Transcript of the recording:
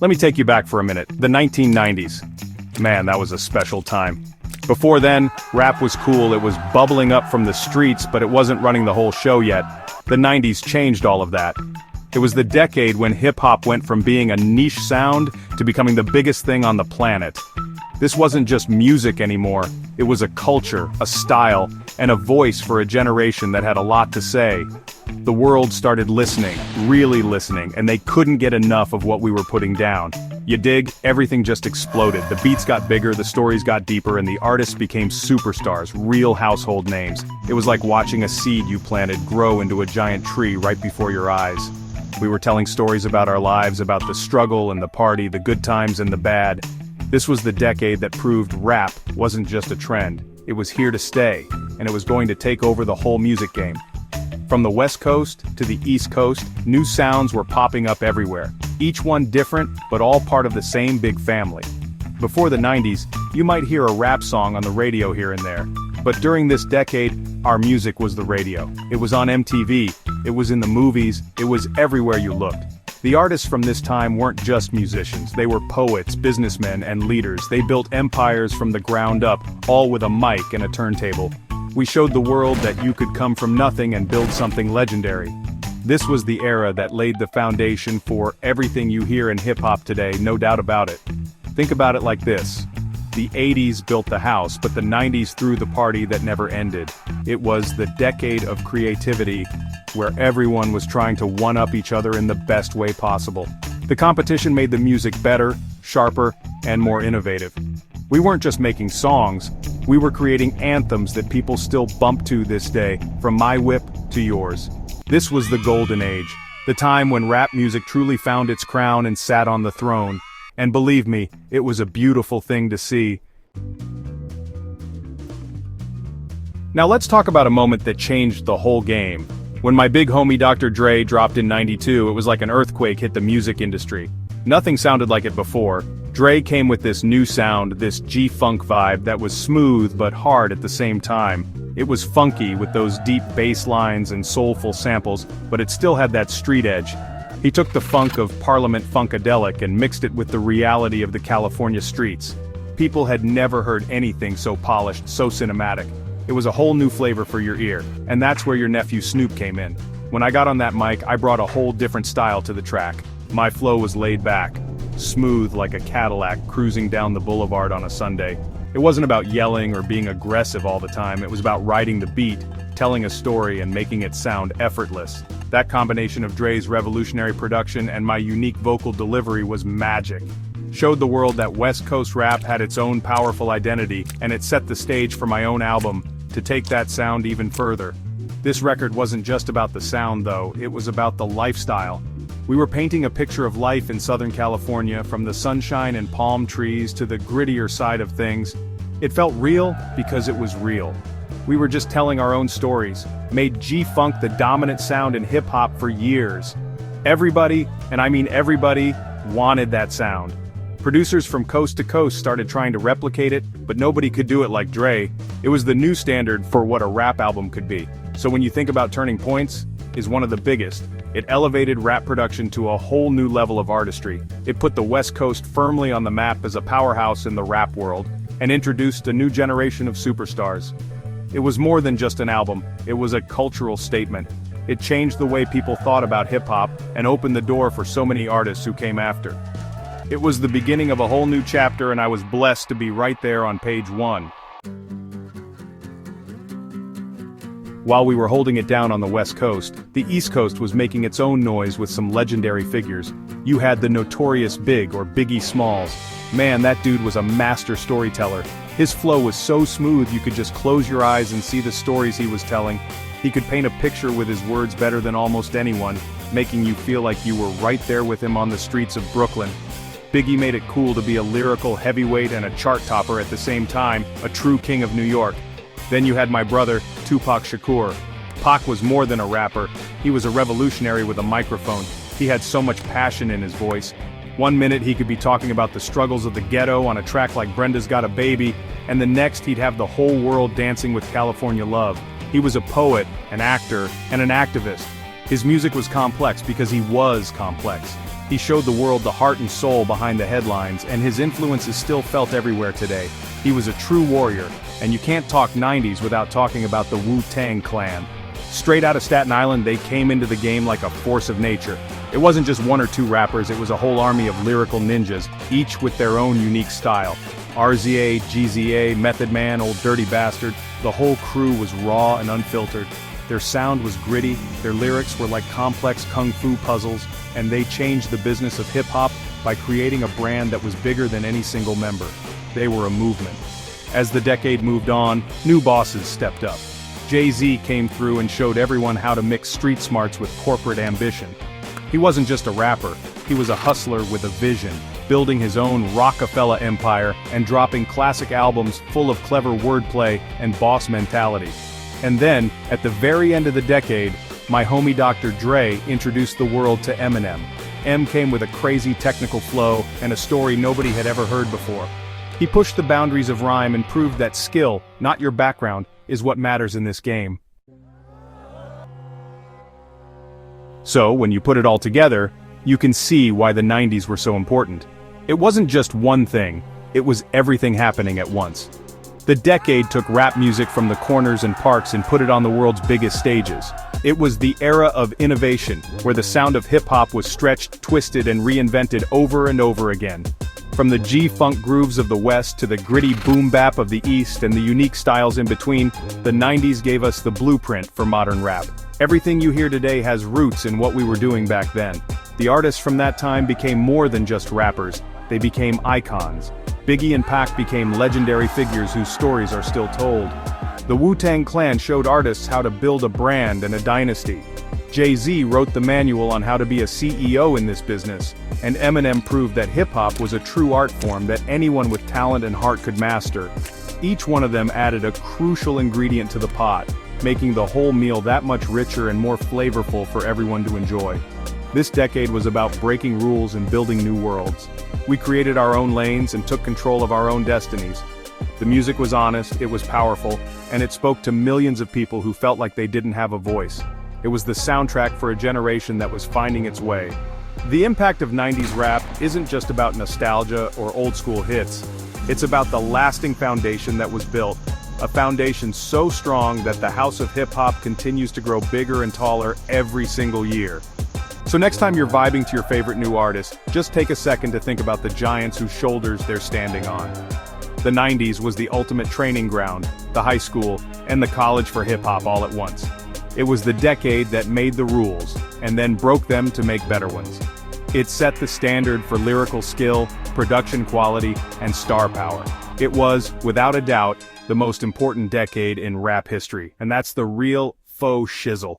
Let me take you back for a minute. The 1990s. Man, that was a special time. Before then, rap was cool, it was bubbling up from the streets, but it wasn't running the whole show yet. The 90s changed all of that. It was the decade when hip-hop went from being a niche sound to becoming the biggest thing on the planet. This wasn't just music anymore, it was a culture, a style, and a voice for a generation that had a lot to say. The world started listening, really listening, and they couldn't get enough of what we were putting down. You dig? Everything just exploded. The beats got bigger, the stories got deeper, and the artists became superstars, real household names. It was like watching a seed you planted grow into a giant tree right before your eyes. We were telling stories about our lives, about the struggle and the party, the good times and the bad. This was the decade that proved rap wasn't just a trend. It was here to stay, and it was going to take over the whole music game. From the West Coast to the East Coast, new sounds were popping up everywhere. Each one different, but all part of the same big family. Before the 90s, you might hear a rap song on the radio here and there. But during this decade, our music was the radio. It was on MTV, it was in the movies, it was everywhere you looked. The artists from this time weren't just musicians, they were poets, businessmen, and leaders. They built empires from the ground up, all with a mic and a turntable. We showed the world that you could come from nothing and build something legendary. This was the era that laid the foundation for everything you hear in hip-hop today, no doubt about it. Think about it like this. The 80s built the house, but the 90s threw the party that never ended. It was the decade of creativity, where everyone was trying to one-up each other in the best way possible. The competition made the music better, sharper, and more innovative. We weren't just making songs, we were creating anthems that people still bump to this day, from my whip to yours. This was the golden age, the time when rap music truly found its crown and sat on the throne. And believe me, it was a beautiful thing to see. Now let's talk about a moment that changed the whole game. When my big homie Dr. Dre dropped in '92, it was like an earthquake hit the music industry. Nothing sounded like it before. Dre came with this new sound, this G-funk vibe that was smooth but hard at the same time. It was funky with those deep bass lines and soulful samples, but it still had that street edge. He took the funk of Parliament Funkadelic and mixed it with the reality of the California streets. People had never heard anything so polished, so cinematic. It was a whole new flavor for your ear, and that's where your nephew Snoop came in. When I got on that mic, I brought a whole different style to the track. My flow was laid back, smooth like a Cadillac cruising down the boulevard on a Sunday. It wasn't about yelling or being aggressive all the time, it was about riding the beat, telling a story and making it sound effortless. That combination of Dre's revolutionary production and my unique vocal delivery was magic. Showed the world that West Coast rap had its own powerful identity, and it set the stage for my own album to take that sound even further. This record wasn't just about the sound though, it was about the lifestyle. We were painting a picture of life in Southern California, from the sunshine and palm trees to the grittier side of things. It felt real because it was real. We were just telling our own stories, made G-Funk the dominant sound in hip-hop for years. Everybody, and I mean everybody, wanted that sound. Producers from coast to coast started trying to replicate it, but nobody could do it like Dre. It was the new standard for what a rap album could be. So when you think about Turning Points, is one of the biggest. It elevated rap production to a whole new level of artistry. It put the West Coast firmly on the map as a powerhouse in the rap world, and introduced a new generation of superstars. It was more than just an album, it was a cultural statement. It changed the way people thought about hip-hop, and opened the door for so many artists who came after. It was the beginning of a whole new chapter, and I was blessed to be right there on page 1. While we were holding it down on the West Coast, the East Coast was making its own noise with some legendary figures. You had the Notorious Big, or Biggie Smalls. Man, that dude was a master storyteller. His flow was so smooth you could just close your eyes and see the stories he was telling. He could paint a picture with his words better than almost anyone, making you feel like you were right there with him on the streets of Brooklyn. Biggie made it cool to be a lyrical heavyweight and a chart topper at the same time, a true king of New York. Then you had my brother, Tupac Shakur. Pac was more than a rapper, he was a revolutionary with a microphone. He had so much passion in his voice. One minute he could be talking about the struggles of the ghetto on a track like Brenda's Got a Baby, and the next he'd have the whole world dancing with California Love. He was a poet, an actor, and an activist. His music was complex because he was complex. He showed the world the heart and soul behind the headlines, and his influence is still felt everywhere today. He was a true warrior, and you can't talk 90s without talking about the Wu-Tang Clan. Straight out of Staten Island, they came into the game like a force of nature. It wasn't just one or two rappers, it was a whole army of lyrical ninjas, each with their own unique style. RZA, GZA, Method Man, Old Dirty Bastard, the whole crew was raw and unfiltered. Their sound was gritty, their lyrics were like complex kung fu puzzles, and they changed the business of hip-hop by creating a brand that was bigger than any single member. They were a movement. As the decade moved on, new bosses stepped up. Jay-Z came through and showed everyone how to mix street smarts with corporate ambition. He wasn't just a rapper, he was a hustler with a vision, building his own Rockefeller empire and dropping classic albums full of clever wordplay and boss mentality. And then, at the very end of the decade, my homie Dr. Dre introduced the world to Eminem. M came with a crazy technical flow and a story nobody had ever heard before. He pushed the boundaries of rhyme and proved that skill, not your background, is what matters in this game. So, when you put it all together, you can see why the 90s were so important. It wasn't just one thing, it was everything happening at once. The decade took rap music from the corners and parks and put it on the world's biggest stages. It was the era of innovation, where the sound of hip-hop was stretched, twisted, and reinvented over and over again. From the G-funk grooves of the West to the gritty boom-bap of the East and the unique styles in between, the 90s gave us the blueprint for modern rap. Everything you hear today has roots in what we were doing back then. The artists from that time became more than just rappers, they became icons. Biggie and Pac became legendary figures whose stories are still told. The Wu-Tang Clan showed artists how to build a brand and a dynasty. Jay-Z wrote the manual on how to be a CEO in this business, and Eminem proved that hip-hop was a true art form that anyone with talent and heart could master. Each one of them added a crucial ingredient to the pot, making the whole meal that much richer and more flavorful for everyone to enjoy. This decade was about breaking rules and building new worlds. We created our own lanes and took control of our own destinies. The music was honest, it was powerful, and it spoke to millions of people who felt like they didn't have a voice. It was the soundtrack for a generation that was finding its way. The impact of 90s rap isn't just about nostalgia or old-school hits. It's about the lasting foundation that was built, a foundation so strong that the house of hip-hop continues to grow bigger and taller every single year. So next time you're vibing to your favorite new artist, just take a second to think about the giants whose shoulders they're standing on. The 90s was the ultimate training ground, the high school, and the college for hip-hop all at once. It was the decade that made the rules, and then broke them to make better ones. It set the standard for lyrical skill, production quality, and star power. It was, without a doubt, the most important decade in rap history, and that's the real faux shizzle.